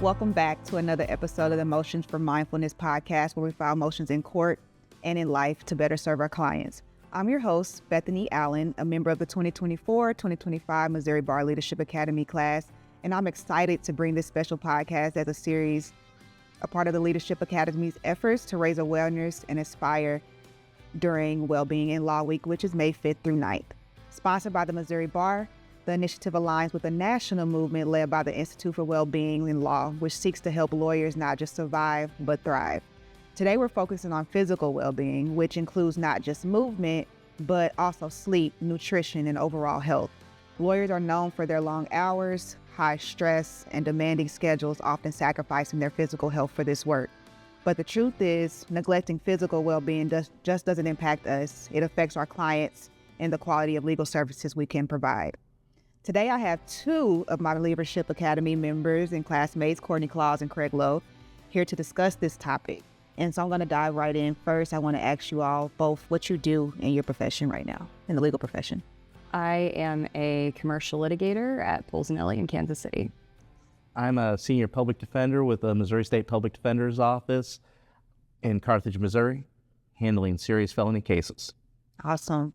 Welcome back to another episode of the Motions for Mindfulness podcast, where we file motions in court and in life to better serve our clients. I'm your host, Bethany Allen, a member of the 2024-2025 Missouri Bar Leadership Academy class, and I'm excited to bring this special podcast as a series, a part of the Leadership Academy's efforts to raise awareness and inspire during Wellbeing in Law Week, which is May 5th through 9th. Sponsored by the Missouri Bar, the initiative aligns with a national movement led by the Institute for Wellbeing in Law, which seeks to help lawyers not just survive, but thrive. Today, we're focusing on physical well-being, which includes not just movement, but also sleep, nutrition, and overall health. Lawyers are known for their long hours, high stress, and demanding schedules, often sacrificing their physical health for this work. But the truth is, neglecting physical well-being just doesn't impact us. It affects our clients and the quality of legal services we can provide. Today, I have two of my Leadership Academy members and classmates, Courtney, Klaus, and Craig Lowe, here to discuss this topic. And so I'm going to dive right in. First, I want to ask you all both what you do in your profession right now, in the legal profession. I am a commercial litigator at Polsinelli in Kansas City. I'm a senior public defender with the Missouri State Public Defender's Office in Carthage, Missouri, handling serious felony cases. Awesome.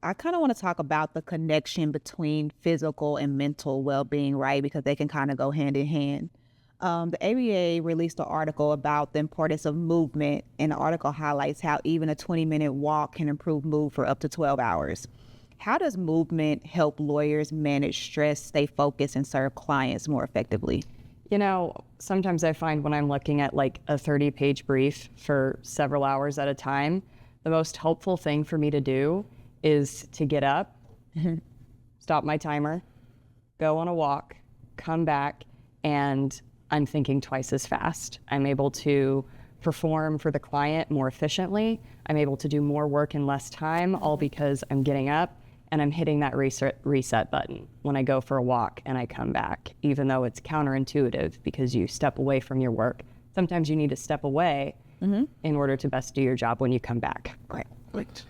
I kind of want to talk about the connection between physical and mental well-being, right? Because they can kind of go hand in hand. The ABA released an article about the importance of movement, and the article highlights how even a 20-minute walk can improve mood for up to 12 hours. How does movement help lawyers manage stress, stay focused, and serve clients more effectively? You know, sometimes I find when I'm looking at like a 30-page brief for several hours at a time, the most helpful thing for me to do is to get up, stop my timer, go on a walk, come back, and I'm thinking twice as fast. I'm able to perform for the client more efficiently. I'm able to do more work in less time, all because I'm getting up and I'm hitting that reset button when I go for a walk and I come back, even though it's counterintuitive because you step away from your work. Sometimes you need to step away in order to best do your job when you come back. Right.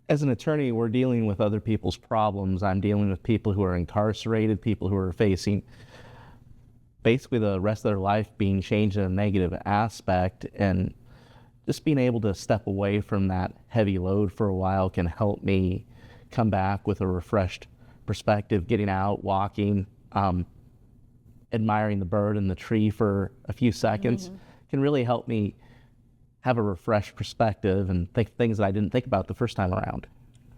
As an attorney, we're dealing with other people's problems. I'm dealing with people who are incarcerated, people who are facing basically the rest of their life being changed in a negative aspect, and just being able to step away from that heavy load for a while can help me come back with a refreshed perspective, getting out, walking, admiring the bird and the tree for a few seconds can really help me have a refreshed perspective and think things that I didn't think about the first time around.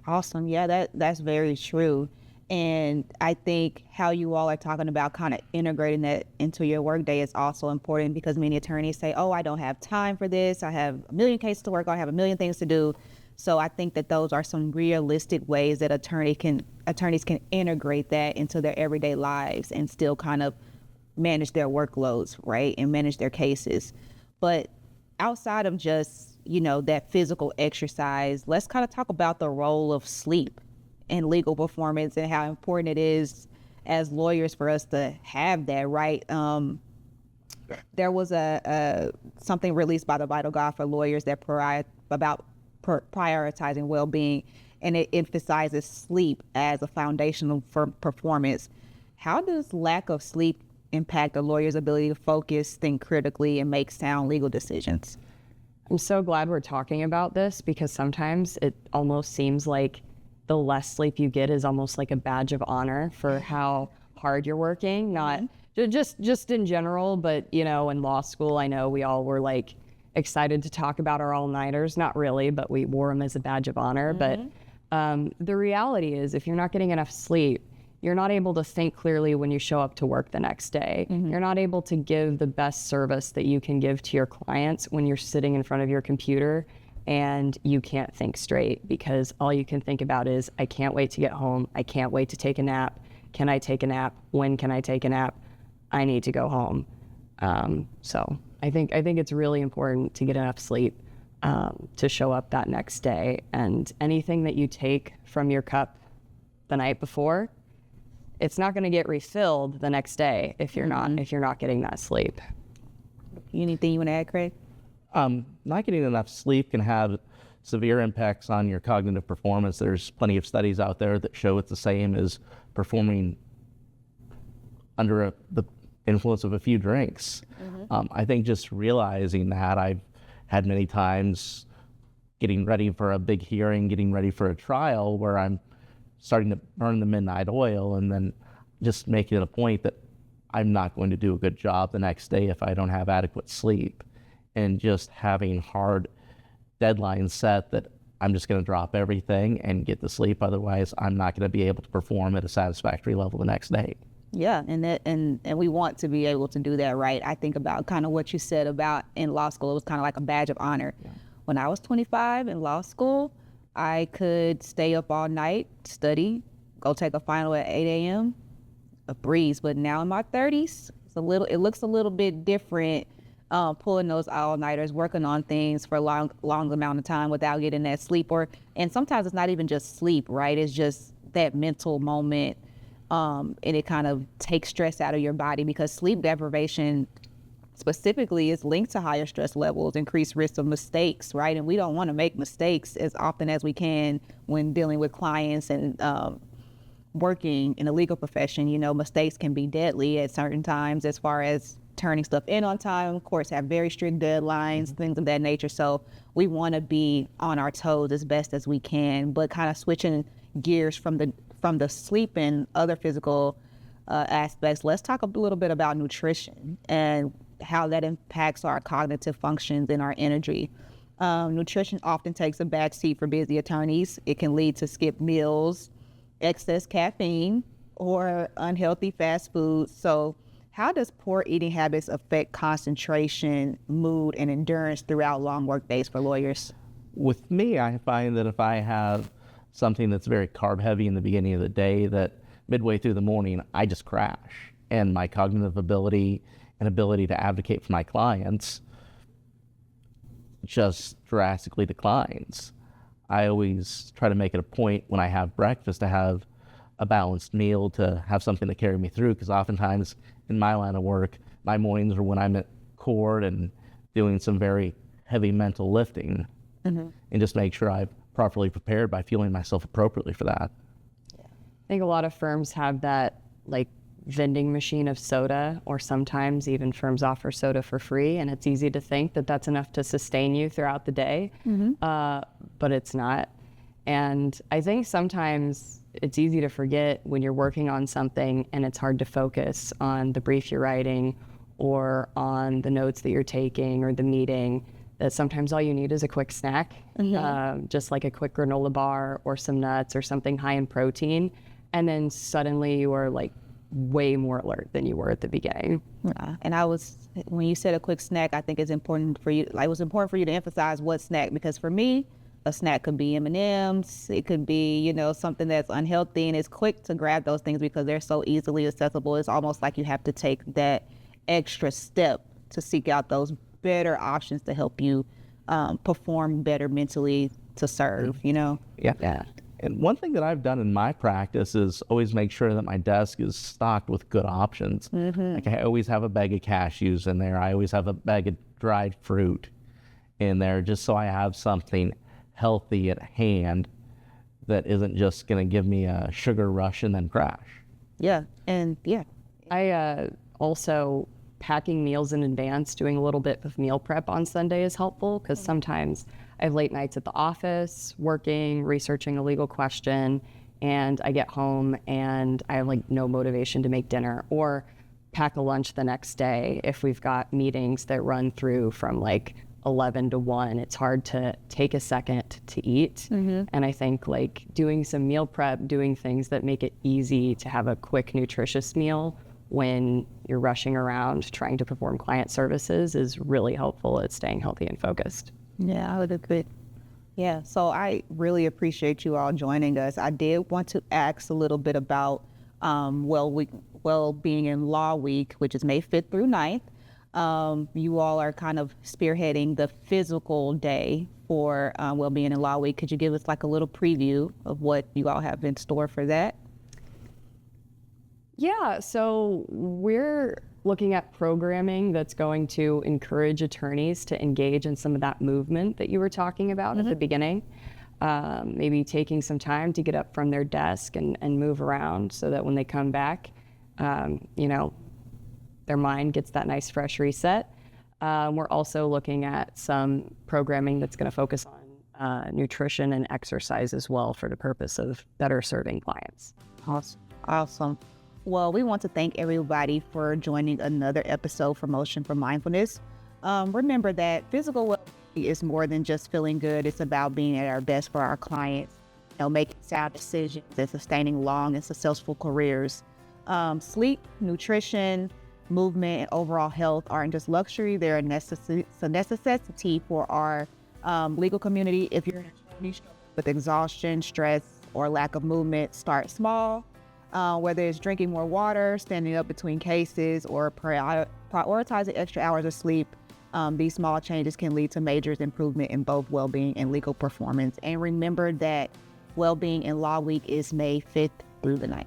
Awesome. Yeah, that's very true. And I think how you all are talking about kind of integrating that into your workday is also important, because many attorneys say, oh, I don't have time for this. I have a million cases to work on. I have a million things to do. So I think that those are some realistic ways that attorneys can integrate that into their everyday lives and still kind of manage their workloads, right? And manage their cases. But outside of just, that physical exercise, let's kind of talk about the role of sleep in legal performance and how important it is as lawyers for us to have that, right? There was something released by the Vital Guide for Lawyers that about prioritizing well-being, and it emphasizes sleep as a foundational for performance. How does lack of sleep impact a lawyer's ability to focus, think critically, and make sound legal decisions? I'm so glad we're talking about this, because sometimes it almost seems like the less sleep you get is almost like a badge of honor for how hard you're working. Not just in general, but in law school, I know we all were like excited to talk about our all-nighters. Not really, but we wore them as a badge of honor. But the reality is, if you're not getting enough sleep, you're not able to think clearly when you show up to work the next day. You're not able to give the best service that you can give to your clients when you're sitting in front of your computer and you can't think straight, because all you can think about is, I can't wait to get home. I can't wait to take a nap. Can I take a nap? When can I take a nap? I need to go home. So I think it's really important to get enough sleep to show up that next day. And anything that you take from your cup the night before, it's not going to get refilled the next day if you're not getting that sleep. Anything you want to add, Craig? Not getting enough sleep can have severe impacts on your cognitive performance. There's plenty of studies out there that show it's the same as performing under the influence of a few drinks. I think just realizing that I've had many times getting ready for a big hearing, getting ready for a trial where I'm starting to burn the midnight oil, and then just making it a point that I'm not going to do a good job the next day if I don't have adequate sleep, and just having hard deadlines set that I'm just going to drop everything and get to sleep. Otherwise, I'm not going to be able to perform at a satisfactory level the next day. Yeah, and we want to be able to do that, right? I think about kind of what you said about in law school. It was kind of like a badge of honor. Yeah. When I was 25 in law school, I could stay up all night, study, go take a final at 8 a.m., a breeze. But now in my 30s, it looks a little bit different, pulling those all-nighters, working on things for a long amount of time without getting that sleep. And sometimes it's not even just sleep, right? It's just that mental moment. And it kind of takes stress out of your body, because sleep deprivation specifically is linked to higher stress levels, increased risk of mistakes, right? And we don't want to make mistakes as often as we can when dealing with clients and working in the legal profession. You know, mistakes can be deadly at certain times as far as turning stuff in on time. Courts have very strict deadlines, things of that nature. So we want to be on our toes as best as we can, but kind of switching gears from the sleep and other physical aspects, let's talk a little bit about nutrition and how that impacts our cognitive functions and our energy. Nutrition often takes a back seat for busy attorneys. It can lead to skipped meals, excess caffeine, or unhealthy fast food. So how does poor eating habits affect concentration, mood, and endurance throughout long work days for lawyers? With me, I find that if I have something that's very carb heavy in the beginning of the day, that midway through the morning, I just crash, and my cognitive ability and ability to advocate for my clients just drastically declines. I always try to make it a point when I have breakfast to have a balanced meal, to have something to carry me through, because oftentimes in my line of work, my mornings are when I'm at court and doing some very heavy mental lifting, and just make sure I've properly prepared by fueling myself appropriately for that. I think a lot of firms have that like vending machine of soda, or sometimes even firms offer soda for free, and it's easy to think that that's enough to sustain you throughout the day, but it's not. And I think sometimes it's easy to forget when you're working on something and it's hard to focus on the brief you're writing or on the notes that you're taking or the meeting, that sometimes all you need is a quick snack, just like a quick granola bar or some nuts or something high in protein. And then suddenly you are like way more alert than you were at the beginning. Yeah. And when you said a quick snack, I think it's important for you, like it was important for you to emphasize what snack, because for me, a snack could be M&Ms, it could be, you know, something that's unhealthy, and it's quick to grab those things because they're so easily accessible. It's almost like you have to take that extra step to seek out those better options to help you perform better mentally to serve, you know? Yeah. And one thing that I've done in my practice is always make sure that my desk is stocked with good options. Like I always have a bag of cashews in there. I always have a bag of dried fruit in there, just so I have something healthy at hand that isn't just going to give me a sugar rush and then crash. I also, packing meals in advance, doing a little bit of meal prep on Sunday is helpful, because sometimes I have late nights at the office, working, researching a legal question, and I get home and I have like no motivation to make dinner or pack a lunch the next day. If we've got meetings that run through from like 11 to 1, it's hard to take a second to eat. And I think like doing some meal prep, doing things that make it easy to have a quick, nutritious meal when you're rushing around trying to perform client services is really helpful at staying healthy and focused. Yeah, I would agree. Yeah, so I really appreciate you all joining us. I did want to ask a little bit about well-being in Law Week, which is May 5th through 9th. You all are kind of spearheading the physical day for well-being in Law Week. Could you give us like a little preview of what you all have in store for that? Yeah, so we're looking at programming that's going to encourage attorneys to engage in some of that movement that you were talking about at the beginning. Maybe taking some time to get up from their desk and move around so that when they come back, their mind gets that nice fresh reset. We're also looking at some programming that's going to focus on nutrition and exercise as well for the purpose of better serving clients. Awesome. Well, we want to thank everybody for joining another episode for Motion for Mindfulness. Remember that physical well-being is more than just feeling good. It's about being at our best for our clients, making sound decisions and sustaining long and successful careers. Sleep, nutrition, movement, and overall health aren't just luxury. They're a necessity for our legal community. If you're in a journey struggling with exhaustion, stress, or lack of movement, start small. Whether it's drinking more water, standing up between cases, or prioritizing extra hours of sleep, these small changes can lead to major improvement in both well-being and legal performance. And remember that Well-Being in Law Week is May 5th through the 9th.